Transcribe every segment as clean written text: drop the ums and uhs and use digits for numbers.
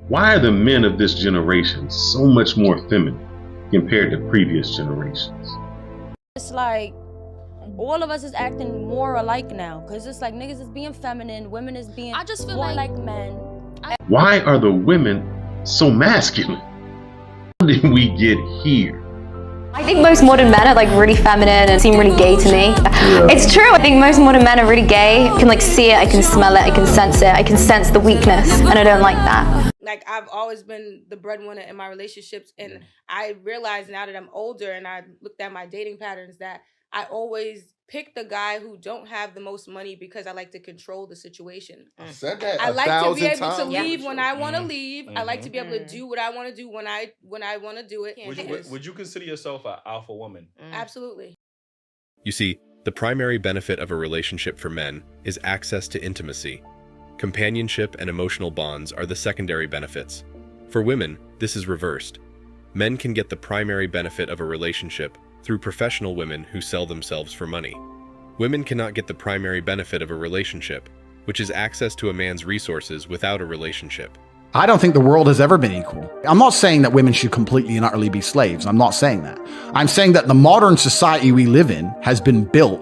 Why are the men of this generation so much more feminine compared to previous generations? It's like all of us is acting more alike now, because it's like niggas is being feminine, women is being I just feel more like men. Why are the women so masculine? How did we get here? I think most modern men are like really feminine and seem really gay to me. Yeah. It's true. I think most modern men are really gay. I can like see it, I can smell it, I can sense it. I can sense the weakness, and I don't like that. Like, I've always been the breadwinner in my relationships, and I realize now that I'm older and I looked at my dating patterns that I always pick the guy who don't have the most money because I like to control the situation. I said that. I like to be able to times. leave when I want to leave. I like to be able to do what I want to do when I want to do it. Would you consider yourself an alpha woman? Absolutely. You see, the primary benefit of a relationship for men is access to intimacy. Companionship and emotional bonds are the secondary benefits. For women, this is reversed. Men can get the primary benefit of a relationship through professional women who sell themselves for money. Women cannot get the primary benefit of a relationship, which is access to a man's resources without a relationship. I don't think the world has ever been equal. I'm not saying that women should completely and utterly be slaves. I'm not saying that. I'm saying that the modern society we live in has been built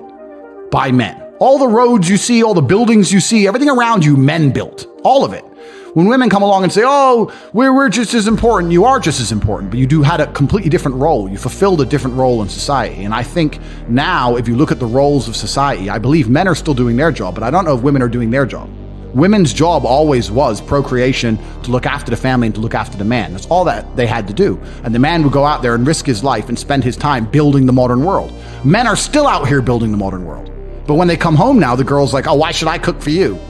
by men. All the roads you see, all the buildings you see, everything around you, men built. All of it. When women come along and say, oh, we're just as important, you are just as important, but you had a completely different role. You fulfilled a different role in society. And I think now, if you look at the roles of society, I believe men are still doing their job, but I don't know if women are doing their job. Women's job always was procreation, to look after the family and to look after the man. That's all that they had to do. And the man would go out there and risk his life and spend his time building the modern world. Men are still out here building the modern world. But when they come home now, the girl's like, oh, why should I cook for you?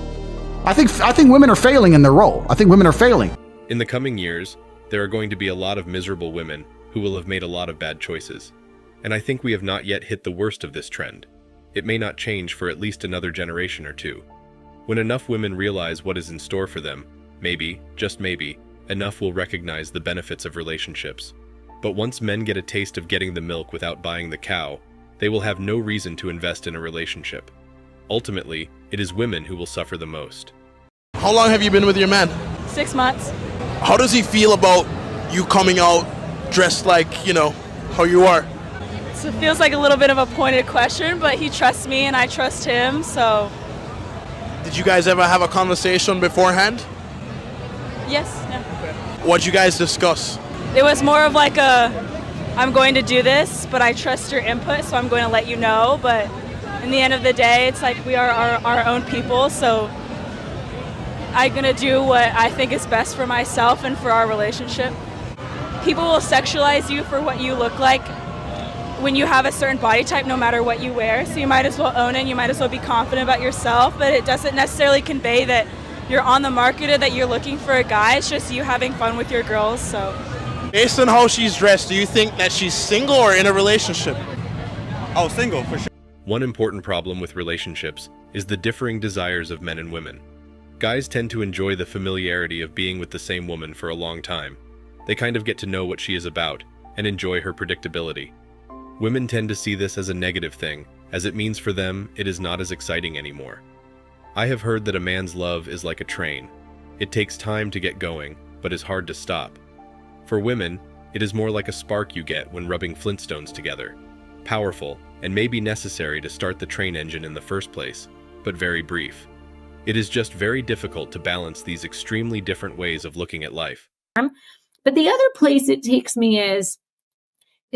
I think women are failing in their role. I think women are failing. In the coming years, there are going to be a lot of miserable women who will have made a lot of bad choices. And I think we have not yet hit the worst of this trend. It may not change for at least another generation or two. When enough women realize what is in store for them, maybe, just maybe, enough will recognize the benefits of relationships. But once men get a taste of getting the milk without buying the cow, they will have no reason to invest in a relationship. Ultimately, it is women who will suffer the most. How long have you been with your man? 6 months. How does he feel about you coming out dressed like, how you are? So it feels like a little bit of a pointed question, but he trusts me and I trust him, so. Did you guys ever have a conversation beforehand? Yes. Yeah. What'd you guys discuss? It was more of like I'm going to do this, but I trust your input, so I'm going to let you know. But in the end of the day, it's like we are our own people, so I'm going to do what I think is best for myself and for our relationship. People will sexualize you for what you look like when you have a certain body type, no matter what you wear. So you might as well own it, you might as well be confident about yourself, but it doesn't necessarily convey that you're on the market or that you're looking for a guy. It's just you having fun with your girls, so. Based on how she's dressed, do you think that she's single or in a relationship? Oh, single, for sure. One important problem with relationships is the differing desires of men and women. Guys tend to enjoy the familiarity of being with the same woman for a long time. They kind of get to know what she is about and enjoy her predictability. Women tend to see this as a negative thing, as it means for them it is not as exciting anymore. I have heard that a man's love is like a train. It takes time to get going, but is hard to stop. For women, it is more like a spark you get when rubbing Flintstones together. Powerful, and may be necessary to start the train engine in the first place, but very brief. It is just very difficult to balance these extremely different ways of looking at life. But the other place it takes me is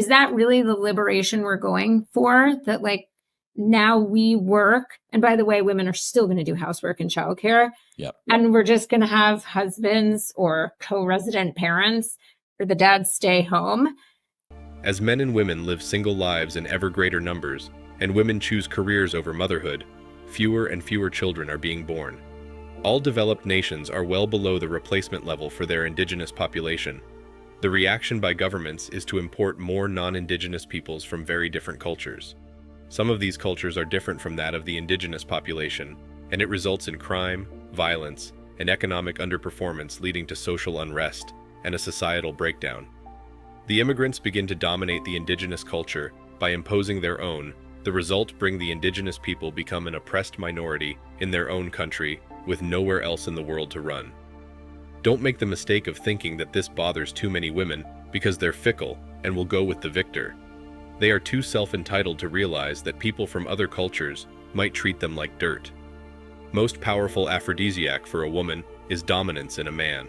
that really the liberation we're going for? That like now we work, and by the way, women are still going to do housework and childcare. Yep. And we're just going to have husbands or co-resident parents, or the dads stay home. As men and women live single lives in ever greater numbers, and women choose careers over motherhood, fewer and fewer children are being born. All developed nations are well below the replacement level for their indigenous population. The reaction by governments is to import more non-indigenous peoples from very different cultures. Some of these cultures are different from that of the indigenous population, and it results in crime, violence, and economic underperformance, leading to social unrest and a societal breakdown. The immigrants begin to dominate the indigenous culture by imposing their own. The result bring the indigenous people become an oppressed minority in their own country with nowhere else in the world to run. Don't make the mistake of thinking that this bothers too many women because they're fickle and will go with the victor. They are too self-entitled to realize that people from other cultures might treat them like dirt. Most powerful aphrodisiac for a woman is dominance in a man.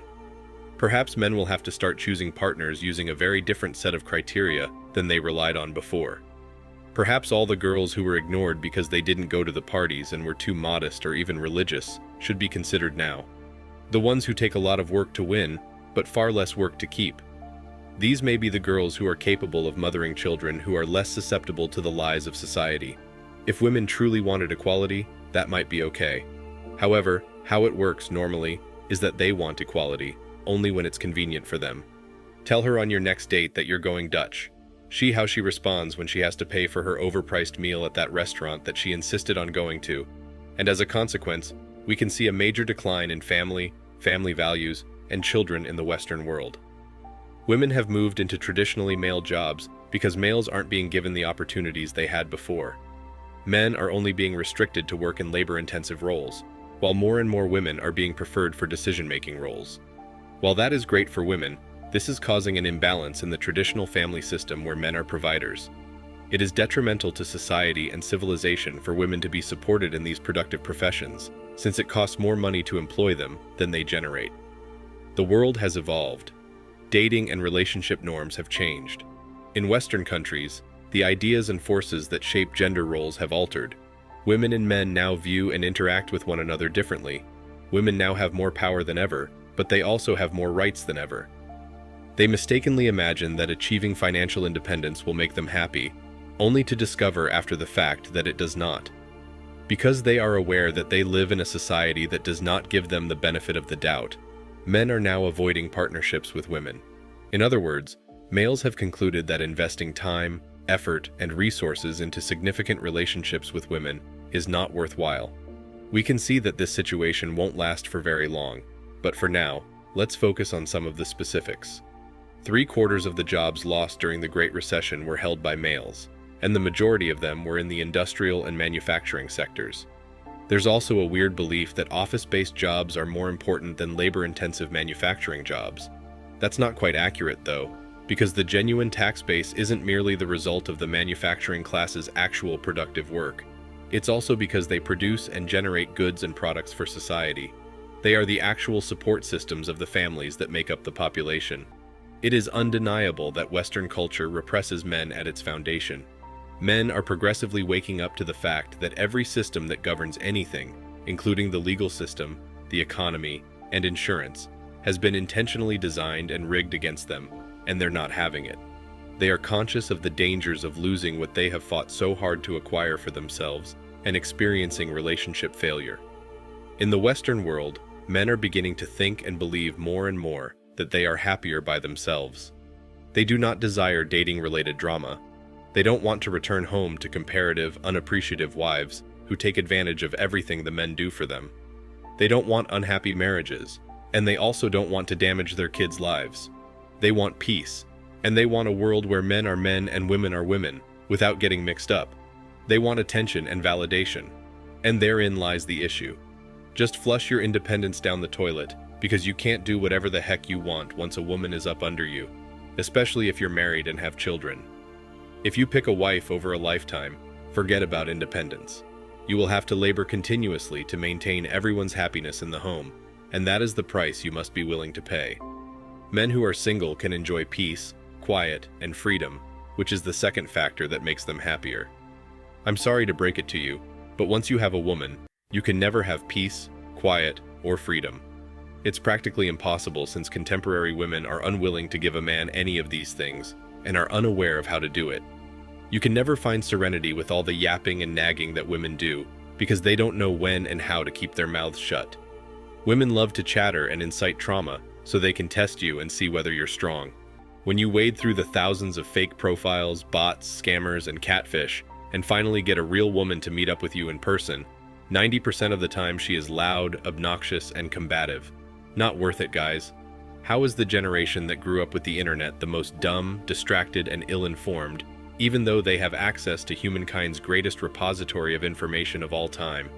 Perhaps men will have to start choosing partners using a very different set of criteria than they relied on before. Perhaps all the girls who were ignored because they didn't go to the parties and were too modest or even religious should be considered now. The ones who take a lot of work to win, but far less work to keep. These may be the girls who are capable of mothering children who are less susceptible to the lies of society. If women truly wanted equality, that might be okay. However, how it works normally is that they want equality, only when it's convenient for them. Tell her on your next date that you're going Dutch. See how she responds when she has to pay for her overpriced meal at that restaurant that she insisted on going to. And as a consequence, we can see a major decline in family values, and children in the Western world. Women have moved into traditionally male jobs because males aren't being given the opportunities they had before. Men are only being restricted to work in labor-intensive roles, while more and more women are being preferred for decision-making roles. While that is great for women, this is causing an imbalance in the traditional family system where men are providers. It is detrimental to society and civilization for women to be supported in these productive professions, since it costs more money to employ them than they generate. The world has evolved. Dating and relationship norms have changed. In Western countries, the ideas and forces that shape gender roles have altered. Women and men now view and interact with one another differently. Women now have more power than ever, but they also have more rights than ever. They mistakenly imagine that achieving financial independence will make them happy, only to discover after the fact that it does not. Because they are aware that they live in a society that does not give them the benefit of the doubt, men are now avoiding partnerships with women. In other words, males have concluded that investing time, effort, and resources into significant relationships with women is not worthwhile. We can see that this situation won't last for very long, but for now, let's focus on some of the specifics. 3/4 of the jobs lost during the Great Recession were held by males, and the majority of them were in the industrial and manufacturing sectors. There's also a weird belief that office-based jobs are more important than labor-intensive manufacturing jobs. That's not quite accurate, though, because the genuine tax base isn't merely the result of the manufacturing class's actual productive work. It's also because they produce and generate goods and products for society. They are the actual support systems of the families that make up the population. It is undeniable that Western culture represses men at its foundation. Men are progressively waking up to the fact that every system that governs anything, including the legal system, the economy, and insurance, has been intentionally designed and rigged against them, and they're not having it. They are conscious of the dangers of losing what they have fought so hard to acquire for themselves and experiencing relationship failure. In the Western world, men are beginning to think and believe more and more that they are happier by themselves. They do not desire dating-related drama. They don't want to return home to comparative, unappreciative wives who take advantage of everything the men do for them. They don't want unhappy marriages, and they also don't want to damage their kids' lives. They want peace, and they want a world where men are men and women are women, without getting mixed up. They want attention and validation, and therein lies the issue. Just flush your independence down the toilet, because you can't do whatever the heck you want once a woman is up under you, especially if you're married and have children. If you pick a wife over a lifetime, forget about independence. You will have to labor continuously to maintain everyone's happiness in the home, and that is the price you must be willing to pay. Men who are single can enjoy peace, quiet, and freedom, which is the second factor that makes them happier. I'm sorry to break it to you, but once you have a woman, you can never have peace, quiet, or freedom. It's practically impossible since contemporary women are unwilling to give a man any of these things and are unaware of how to do it. You can never find serenity with all the yapping and nagging that women do because they don't know when and how to keep their mouths shut. Women love to chatter and incite trauma so they can test you and see whether you're strong. When you wade through the thousands of fake profiles, bots, scammers, and catfish, and finally get a real woman to meet up with you in person, 90% of the time she is loud, obnoxious, and combative. Not worth it, guys. How is the generation that grew up with the internet the most dumb, distracted, and ill-informed, even though they have access to humankind's greatest repository of information of all time?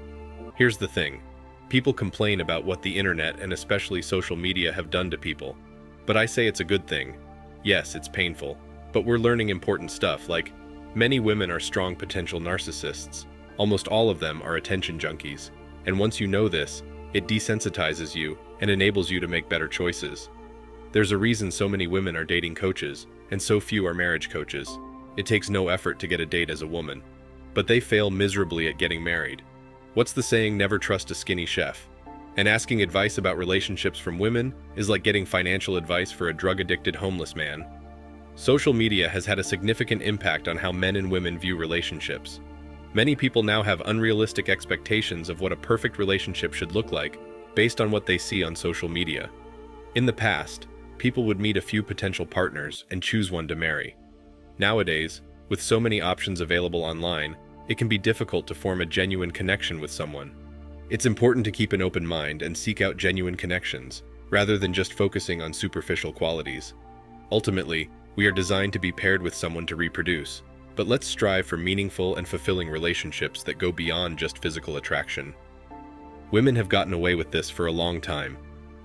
Here's the thing. People complain about what the internet and especially social media have done to people. But I say it's a good thing. Yes, it's painful, but we're learning important stuff like many women are strong potential narcissists. Almost all of them are attention junkies. And once you know this, it desensitizes you and enables you to make better choices. There's a reason so many women are dating coaches and so few are marriage coaches. It takes no effort to get a date as a woman, but they fail miserably at getting married. What's the saying, never trust a skinny chef? And asking advice about relationships from women is like getting financial advice for a drug-addicted homeless man. Social media has had a significant impact on how men and women view relationships. Many people now have unrealistic expectations of what a perfect relationship should look like based on what they see on social media. In the past, people would meet a few potential partners and choose one to marry. Nowadays, with so many options available online, it can be difficult to form a genuine connection with someone. It's important to keep an open mind and seek out genuine connections, rather than just focusing on superficial qualities. Ultimately, we are designed to be paired with someone to reproduce, but let's strive for meaningful and fulfilling relationships that go beyond just physical attraction. Women have gotten away with this for a long time,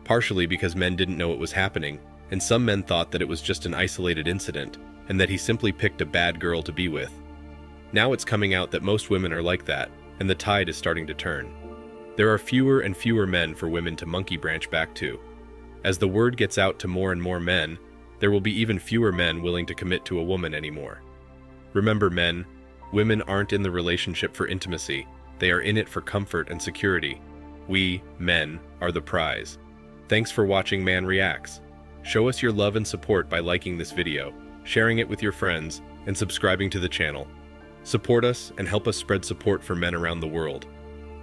partially because men didn't know it was happening, and some men thought that it was just an isolated incident, and that he simply picked a bad girl to be with. Now it's coming out that most women are like that, and the tide is starting to turn. There are fewer and fewer men for women to monkey branch back to. As the word gets out to more and more men, there will be even fewer men willing to commit to a woman anymore. Remember, men, women aren't in the relationship for intimacy, they are in it for comfort and security. We, men, are the prize. Thanks for watching Man Reacts. Show us your love and support by liking this video, sharing it with your friends, and subscribing to the channel. Support us and help us spread support for men around the world.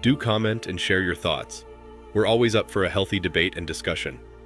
Do comment and share your thoughts. We're always up for a healthy debate and discussion.